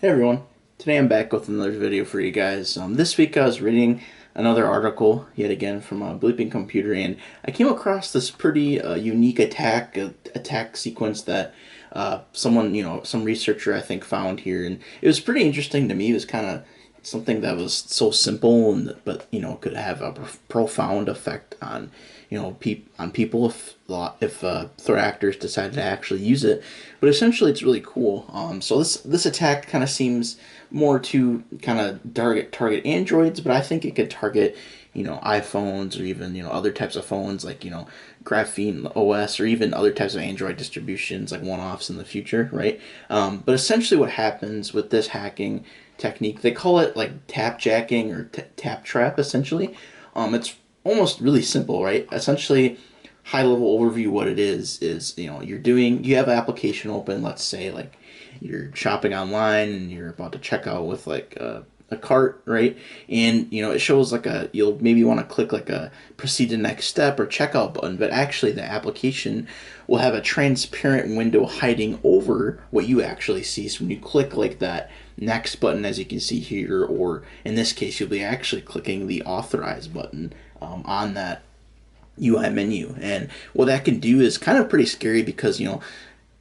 Hey everyone, today I'm back with another video for you guys. This week I was reading another article, yet again, from a Bleeping Computer, and I came across this pretty unique attack sequence that someone, some researcher I think found here, and it was pretty interesting to me. It was kind of something that was so simple, and but could have a profound effect on on people if threat actors decided to actually use it. But essentially, it's really cool. So this attack kind of seems more to kind of target androids, but I think it could target iPhones, or even other types of phones like Graphene OS, or even other types of Android distributions like one-offs in the future, right? But essentially, what happens with this hacking technique, they call it like TapJacking or tap trap. Essentially, it's almost really simple, right? Essentially, high level overview, what it is you have an application open. Let's say like you're shopping online and you're about to check out with like a cart, right? And it shows like you'll maybe want to click like a proceed to next step or checkout button, but actually the application will have a transparent window hiding over what you actually see. So when you click like that next button, as you can see here, or in this case you'll be actually clicking the authorize button on that UI menu. And what that can do is kind of pretty scary, because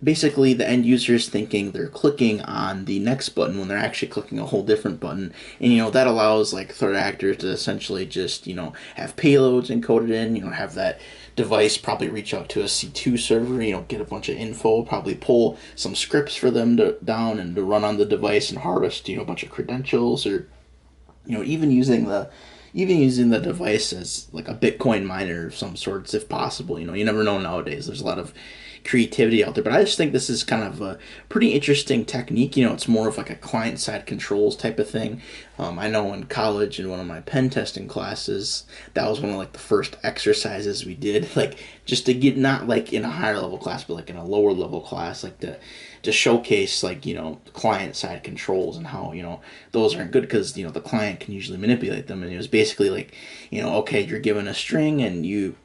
basically the end user is thinking they're clicking on the next button when they're actually clicking a whole different button. And that allows like threat actors to essentially just have payloads encoded in, have that device probably reach out to a C2 server, get a bunch of info, probably pull some scripts for them to down and to run on the device and harvest a bunch of credentials, or even using the device as like a Bitcoin miner of some sorts, if possible. You never know nowadays. There's a lot of creativity out there, but I just think this is kind of a pretty interesting technique. It's more of like a client-side controls type of thing. I know in college, in one of my pen testing classes, that was one of like the first exercises we did, like just to get, not like in a higher level class, but like in a lower level class, like to showcase like client side controls and how those aren't good, because the client can usually manipulate them. And it was basically like okay, you're given a string and you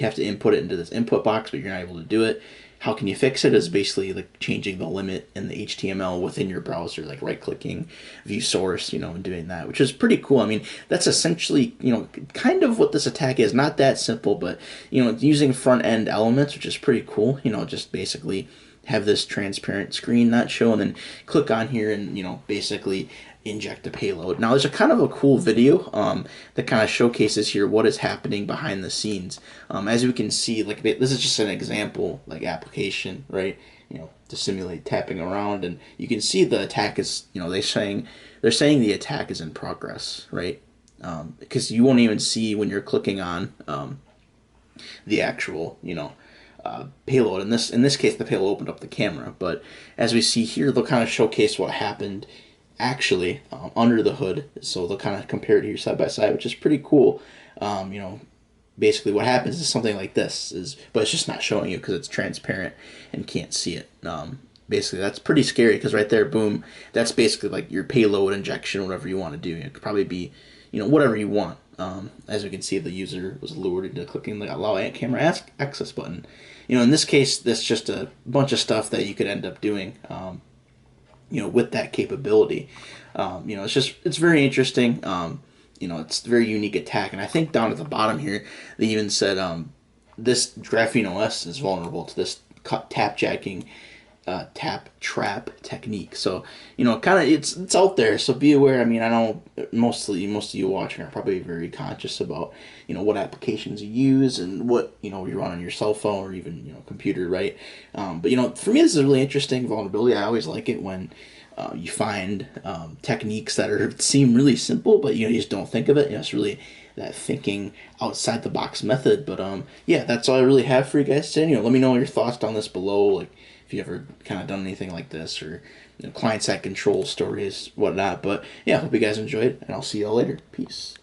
have to input it into this input box, but you're not able to do it. How can you fix it? Is basically like changing the limit in the HTML within your browser, like right clicking, view source, and doing that, which is pretty cool. I mean, that's essentially, kind of what this attack is. Not that simple, but, using front end elements, which is pretty cool. Just basically have this transparent screen not show, and then click on here and, basically inject a payload. Now, there's a kind of a cool video that kind of showcases here what is happening behind the scenes. As we can see, like this is just an example like application, right? To simulate tapping around, and you can see the attack is, they're saying the attack is in progress, right? Because you won't even see when you're clicking on the actual, payload. In this case, the payload opened up the camera, but as we see here, they'll kind of showcase what happened actually under the hood. So they'll kind of compare it here side by side, which is pretty cool. Basically what happens is something like this, but it's just not showing you because it's transparent and can't see it. Basically, that's pretty scary, because right there, boom, that's basically like your payload injection, whatever you want to do. It could probably be, whatever you want. As we can see, the user was lured into clicking the allow camera access button. In this case, that's just a bunch of stuff that you could end up doing, with that capability. It's very interesting. It's a very unique attack. And I think down at the bottom here, they even said this Graphene OS is vulnerable to this tap-jacking tap trap technique. So kind of it's out there, so be aware. I mean, I know most of you watching are probably very conscious about what applications you use and what you run on your cell phone or even computer, right? But for me, this is a really interesting vulnerability. I always like it when you find techniques that seem really simple, but you just don't think of it. It's really that thinking outside the box method. But yeah, that's all I really have for you guys today. Let me know your thoughts down this below, like if you ever kind of done anything like this, or client side control stories, whatnot. But yeah, I hope you guys enjoyed, and I'll see y'all later. Peace.